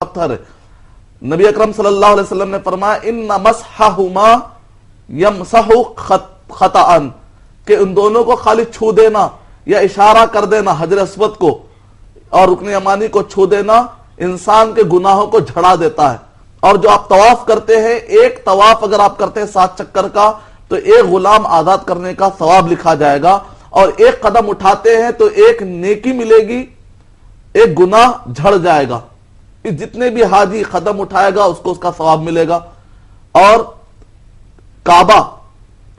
پتھر ہے. نبی اکرم صلی اللہ علیہ وسلم نے فرمایا ان مسحہما یمسح خطأ، کہ ان دونوں کو خالی چھو دینا یا اشارہ کر دینا حجر اسود کو اور رکن یمانی کو چھو دینا انسان کے گناہوں کو جھڑا دیتا ہے. اور جو آپ طواف کرتے ہیں، ایک طواف اگر آپ کرتے ہیں 7 چکر کا تو ایک غلام آزاد کرنے کا ثواب لکھا جائے گا، اور ایک قدم اٹھاتے ہیں تو ایک نیکی ملے گی، ایک گناہ جھڑ جائے گا. جتنے بھی حاجی قدم اٹھائے گا اس کو اس کا ثواب ملے گا. اور کعبہ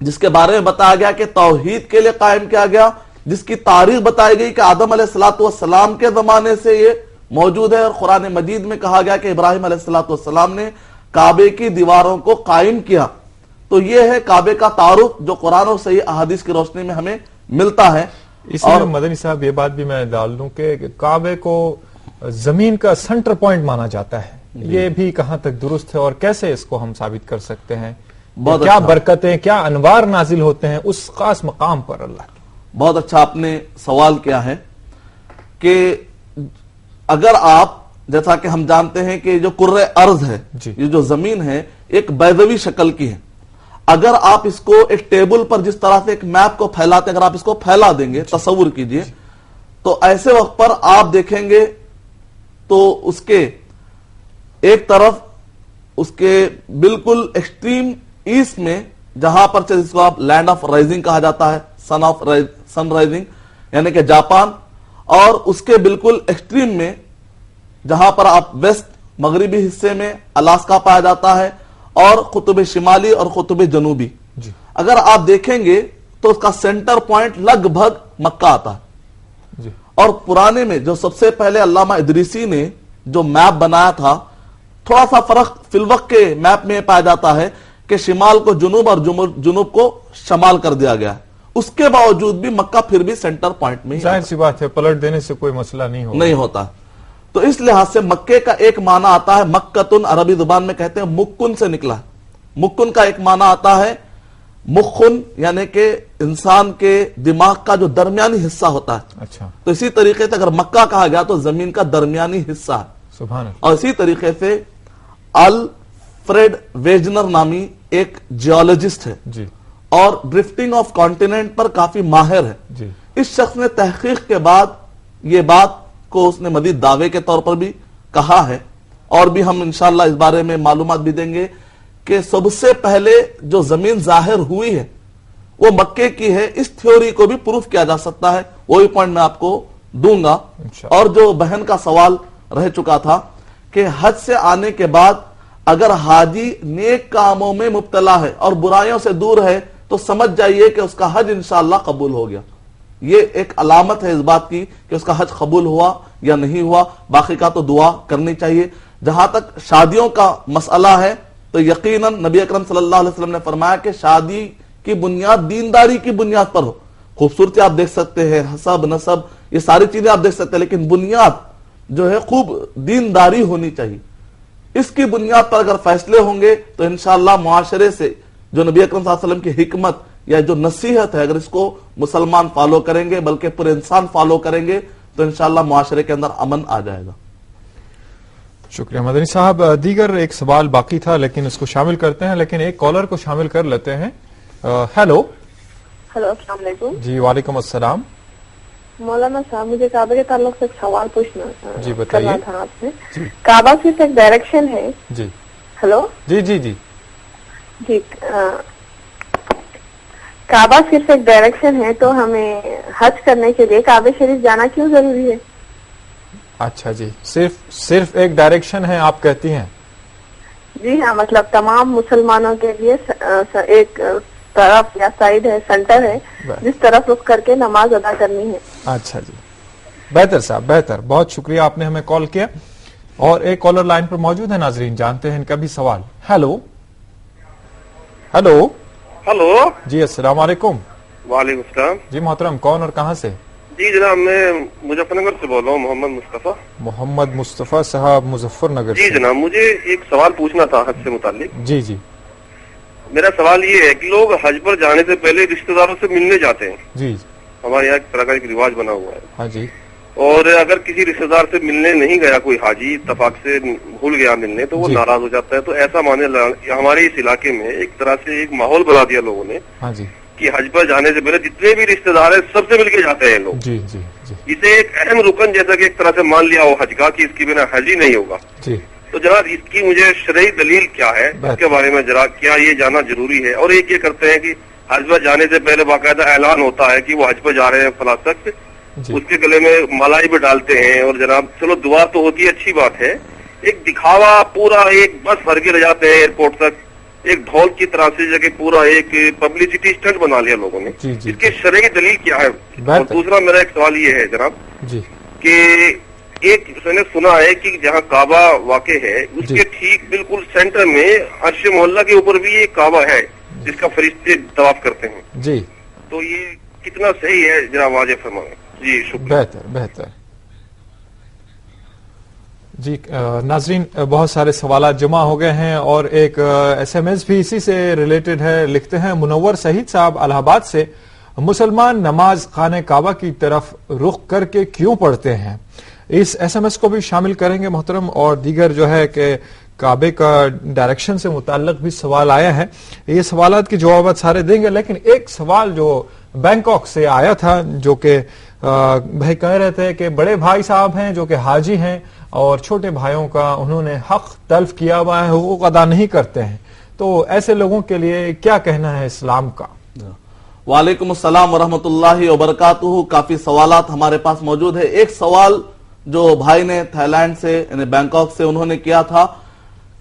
جس کے بارے میں بتایا گیا کہ توحید کے لیے قائم کیا گیا، جس کی تاریخ بتائی گئی کہ آدم علیہ السلام کے زمانے سے یہ موجود ہے، اور قرآن مجید میں کہا گیا کہ ابراہیم علیہ السلام نے کعبے کی دیواروں کو قائم کیا. تو یہ ہے کعبے کا تعارف جو قرآن اور صحیح احادیث کی روشنی میں ہمیں ملتا ہے. اس میں مدنی صاحب یہ بات بھی میں ڈال دوں کہ کعبے کو زمین کا سینٹر پوائنٹ مانا جاتا ہے، یہ بھی کہاں تک درست ہے اور کیسے اس کو ہم ثابت کر سکتے ہیں؟ کیا برکتیں، کیا انوار نازل ہوتے ہیں اس خاص مقام پر اللہ کے؟ بہت اچھا آپ نے سوال کیا ہے کہ اگر آپ، جیسا کہ ہم جانتے ہیں کہ جو کرۂ ارض ہے، یہ جو زمین ہے ایک بیضوی شکل کی ہے. اگر آپ اس کو ایک ٹیبل پر جس طرح سے ایک میپ کو پھیلاتے ہیں، اگر آپ اس کو پھیلا دیں گے، تصور کیجئے، تو ایسے وقت پر آپ دیکھیں گے تو اس کے ایک طرف اس کے بالکل ایکسٹریم ایسٹ میں، جہاں پر جس کو آپ لینڈ آف رائزنگ کہا جاتا ہے، سن رائزنگ یعنی کہ جاپان، اور اس کے بالکل ایکسٹریم میں جہاں پر آپ ویسٹ مغربی حصے میں الاسکا پایا جاتا ہے، اور قطب شمالی اور قطب جنوبی. اگر آپ دیکھیں گے تو اس کا سینٹر پوائنٹ لگ بھگ مکہ آتا ہے. اور پرانے میں جو سب سے پہلے علامہ ادریسی نے جو میپ بنایا تھا، تھوڑا سا فرق فی الوقت کے میپ میں پایا جاتا ہے کہ شمال کو جنوب اور جنوب کو شمال کر دیا گیا ہے. اس کے باوجود بھی مکہ پھر بھی سینٹر پوائنٹ میں، ظاہر سی بات ہے پلٹ دینے سے کوئی مسئلہ نہیں ہوتا. تو اس لحاظ سے مکے کا ایک معنی آتا ہے مکتن، عربی زبان میں کہتے ہیں مکن سے نکلا ہے. مکن کا ایک معنی آتا ہے مخن، یعنی کہ انسان کے دماغ کا جو درمیانی حصہ ہوتا ہے. تو اسی طریقے سے اگر مکہ کہا گیا تو زمین کا درمیانی حصہ ہے. سبحان اللہ. اور اسی طریقے سے الفریڈ ویجنر نامی ایک جیولوجسٹ ہے اور ڈرفٹنگ آف کانٹیننٹ پر کافی ماہر ہے. اس شخص نے تحقیق کے بعد یہ بات کو اس نے مزید دعوے کے طور پر بھی کہا ہے، اور بھی ہم انشاءاللہ اس بارے میں معلومات بھی دیں گے کہ سب سے پہلے جو زمین ظاہر ہوئی ہے وہ مکے کی ہے. اس تھیوری کو بھی پروف کیا جا سکتا ہے، وہی پوائنٹ میں آپ کو دوں گا. اور جو بہن کا سوال رہ چکا تھا کہ حج سے آنے کے بعد اگر حاجی نیک کاموں میں مبتلا ہے اور برائیوں سے دور ہے تو سمجھ جائیے کہ اس کا حج انشاءاللہ قبول ہو گیا. یہ ایک علامت ہے اس بات کی کہ اس کا حج قبول ہوا یا نہیں ہوا. باقی کا تو دعا کرنی چاہیے. جہاں تک شادیوں کا مسئلہ ہے تو یقیناً نبی اکرم صلی اللہ علیہ وسلم نے فرمایا کہ شادی کی بنیاد دینداری کی بنیاد پر ہو. خوبصورتی آپ دیکھ سکتے ہیں، حسب نسب، یہ ساری چیزیں آپ دیکھ سکتے ہیں، لیکن بنیاد جو ہے خوب دینداری ہونی چاہیے. اس کی بنیاد پر اگر فیصلے ہوں گے تو انشاءاللہ معاشرے سے جو نبی اکرم صلی اللہ علیہ وسلم کی حکمت یا جو نصیحت ہے، اگر اس کو مسلمان فالو کریں گے، بلکہ پورے انسان فالو کریں گے، تو انشاءاللہ معاشرے کے اندر امن آ جائے گا. شکریہ مدنی صاحب. دیگر ایک سوال باقی تھا لیکن اس کو شامل کرتے ہیں، لیکن ایک کالر کو شامل کر لیتے ہیں. ہیلو. السلام علیکم. جی وعلیکم السلام. مولانا صاحب مجھے کعبے کے تعلق سے ایک سوال پوچھنا تھا. جی بتائیے. تھا آپ سے. کعبہ صرف ایک ڈائریکشن ہے. جی. ہیلو. جی جی جی جی. کعبہ صرف ایک ڈائریکشن ہے تو ہمیں حج کرنے کے لیے کعبہ شریف جانا کیوں ضروری ہے؟ اچھا جی، صرف ایک ڈائریکشن ہے آپ کہتی ہیں؟ جی ہاں، مطلب تمام مسلمانوں کے لیے ایک طرف یا سائیڈ ہے، سینٹر ہے جس طرف رخ کر کے نماز ادا کرنی ہے. اچھا جی، بہتر صاحب بہتر، بہت شکریہ آپ نے ہمیں کال کیا. اور ایک کالر لائن پر موجود ہے، ناظرین جانتے ہیں ان کا بھی سوال. ہیلو. ہیلو. ہلو. جی السلام علیکم. وعلیکم السلام. جی محترم، کون اور کہاں سے؟ جی جناب میں مظفر نگر سے بول رہا ہوں، محمد مصطفیٰ. محمد مصطفیٰ صاحب مظفر نگر سے. جی جناب مجھے ایک سوال پوچھنا تھا حج سے متعلق. جی جی. میرا سوال یہ ہے کہ لوگ حج پر جانے سے پہلے رشتہ داروں سے ملنے جاتے ہیں. جی. ہمارے یہاں ایک طرح کا ایک رواج بنا ہوا ہے. ہاں جی. اور اگر کسی رشتے دار سے ملنے نہیں گیا کوئی حاجی، اتفاق سے بھول گیا ملنے، تو وہ ناراض ہو جاتا ہے. تو ایسا ہمارے اس علاقے میں ایک طرح سے ایک ماحول بنا دیا لوگوں نے کہ حج پر جانے سے پہلے جتنے بھی رشتے دار ہیں سب سے مل کے جاتے ہیں لوگ. اسے ایک اہم رکن جیسا کہ ایک طرح سے مان لیا ہو حج کا کہ اس کے بنا حج ہی نہیں ہوگا. تو جناب اس کی مجھے شرعی دلیل کیا ہے اس کے بارے میں ذرا کیا یہ جاننا ضروری ہے. اور ایک یہ کرتے ہیں کہ حج پر جانے سے پہلے باقاعدہ اعلان ہوتا ہے کہ وہ حج پر جا رہے ہیں فلاں شخص، اس کے گلے میں مالائی بھی ڈالتے ہیں. اور جناب چلو دعا تو ہوتی ہے، اچھی بات ہے. ایک دکھاوا پورا ایک بس بھر کے لے جاتے ہیں ایئرپورٹ تک، ایک ڈھول کی طرح سے جگہ پورا ایک پبلسٹی اسٹنٹ بنا لیا لوگوں نے. اس کے شرعی دلیل کیا ہے؟ اور دوسرا میرا ایک سوال یہ ہے جناب کہ ایک میں نے سنا ہے کہ جہاں کعبہ واقع ہے اس کے ٹھیک بالکل سینٹر میں عرش محلہ کے اوپر بھی ایک کعبہ ہے جس کا فرشتے طواف کرتے ہیں. تو یہ کتنا صحیح ہے جناب واضح فرمائیں. جی شکریہ. بہتر. جی ناظرین، بہت سارے سوالات جمع ہو گئے ہیں اور ایک ایس ایم ایس بھی اسی سے ریلیٹڈ ہے. لکھتے ہیں منور سعید صاحب الہ آباد سے، مسلمان نماز خانہ کعبہ کی طرف رخ کر کے کیوں پڑھتے ہیں؟ اس ایس ایم ایس کو بھی شامل کریں گے محترم. اور دیگر جو ہے کہ کعبے کا ڈائریکشن سے متعلق بھی سوال آیا ہے، یہ سوالات کے جوابات سارے دیں گے. لیکن ایک سوال جو بینکاک سے آیا تھا جو کہ بھائی کہہ رہے تھے کہ بڑے بھائی صاحب ہیں جو کہ حاجی ہیں اور چھوٹے بھائیوں کا انہوں نے حق تلف کیا ہوا ہے، حقوق ادا نہیں کرتے ہیں، تو ایسے لوگوں کے لیے کیا کہنا ہے اسلام کا؟ وعلیکم السلام ورحمۃ اللہ وبرکاتہ. کافی سوالات ہمارے پاس موجود ہے. ایک سوال جو بھائی نے تھائی لینڈ سے یعنی بینکاک سے انہوں نے کیا تھا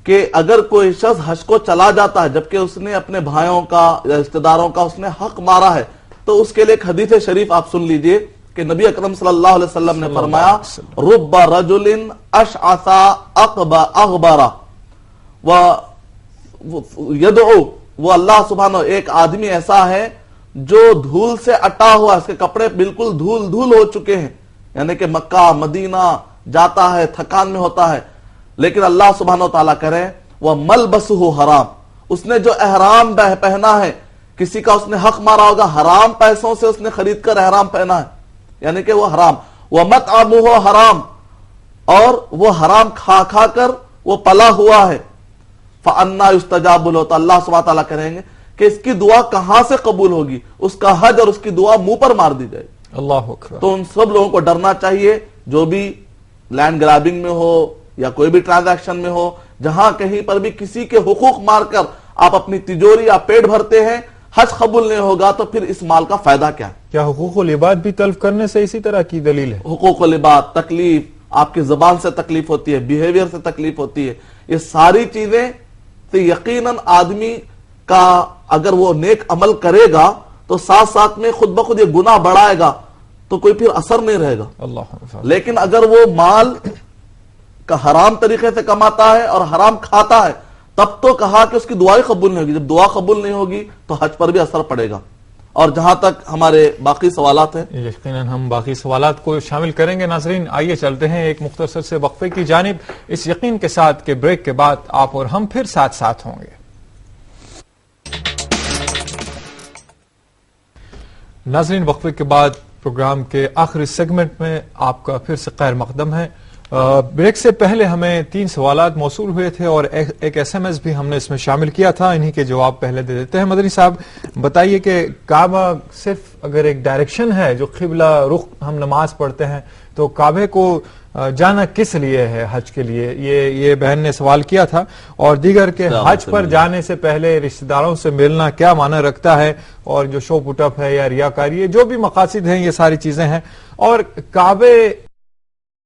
کہ اگر کوئی شخص حج کو چلا جاتا ہے جبکہ اس نے اپنے بھائیوں کا یا رشتہ داروں کا اس نے حق مارا ہے، تو اس کے لیے ایک حدیث شریف آپ سن لیجئے کہ نبی اکرم صلی اللہ علیہ وسلم نے فرمایا رب رجل اشعث اغبر یدعو، وہ اللہ سبحانہ ایک آدمی ایسا ہے جو دھول سے اٹا ہوا، اس کے کپڑے بالکل دھول دھول ہو چکے ہیں، یعنی کہ مکہ مدینہ جاتا ہے تھکان میں ہوتا ہے، لیکن اللہ سبحانہ و تعالیٰ کہہ رہے ہیں وَمَلْبَسُهُ حرام، اس نے جو احرام پہنا ہے، کسی کا اس نے حق مارا ہوگا، حرام پیسوں سے اس نے خرید کر احرام پہنا ہے، یعنی کہ وہ حرام. وَمَطْعَمُهُ حرام، اور وہ حرام کھا کھا کر وہ پلا ہوا ہے. فَأَنَّا يُسْتَجَابُ لَهُ، تو اللہ سبحانہ تعالیٰ کہیں گے کہ اس کی دعا کہاں سے قبول ہوگی؟ اس کا حج اور اس کی دعا منہ پر مار دی جائے. اللہ اکبر. تو ان سب لوگوں کو ڈرنا چاہیے جو بھی لینڈ گرابنگ میں ہو یا کوئی بھی ٹرانزیکشن میں ہو، جہاں کہیں پر بھی کسی کے حقوق مار کر آپ اپنی تجوری یا پیٹ بھرتے ہیں، حج قبول نہیں ہوگا تو پھر اس مال کا فائدہ کیا ہے؟ کیا حقوق العباد بھی تلف کرنے سے اسی طرح کی دلیل ہے؟ حقوق العباد، تکلیف، آپ کی زبان سے تکلیف ہوتی ہے، بیہیویئر سے تکلیف ہوتی ہے، یہ ساری چیزیں تو یقیناً آدمی کا اگر وہ نیک عمل کرے گا تو ساتھ ساتھ میں خود بخود یہ گناہ بڑھائے گا تو کوئی پھر اثر نہیں رہے گا. لیکن اگر وہ مال کا حرام طریقے سے کماتا ہے اور حرام کھاتا ہے تب تو کہا کہ اس کی دعائیں قبول نہیں ہوگی. جب دعا قبول نہیں ہوگی تو حج پر بھی اثر پڑے گا. اور جہاں تک ہمارے باقی سوالات ہیں، یقیناً ہم باقی سوالات کو شامل کریں گے. ناظرین آئیے چلتے ہیں ایک مختصر سے وقفے کی جانب، اس یقین کے ساتھ کہ بریک کے بعد آپ اور ہم پھر ساتھ ہوں گے. ناظرین وقفے کے بعد پروگرام کے آخری سیگمنٹ میں آپ کا پھر سے خیر مقدم ہے. بریک سے پہلے ہمیں 3 سوالات موصول ہوئے تھے اور ایک ایس ایم ایس بھی ہم نے اس میں شامل کیا تھا، انہی کے جواب پہلے دے دیتے ہیں. مدنی صاحب بتائیے کہ کعبہ صرف اگر ایک ڈائریکشن ہے جو قبلہ رخ ہم نماز پڑھتے ہیں تو کعبے کو جانا کس لیے ہے حج کے لیے؟ یہ بہن نے سوال کیا تھا. اور دیگر کہ حج پر جانے سے پہلے رشتہ داروں سے ملنا کیا معنی رکھتا ہے، اور جو شو پٹ اپ ہے یا ریاکاری ہے، جو بھی مقاصد ہیں یہ ساری چیزیں ہیں. اور کعبے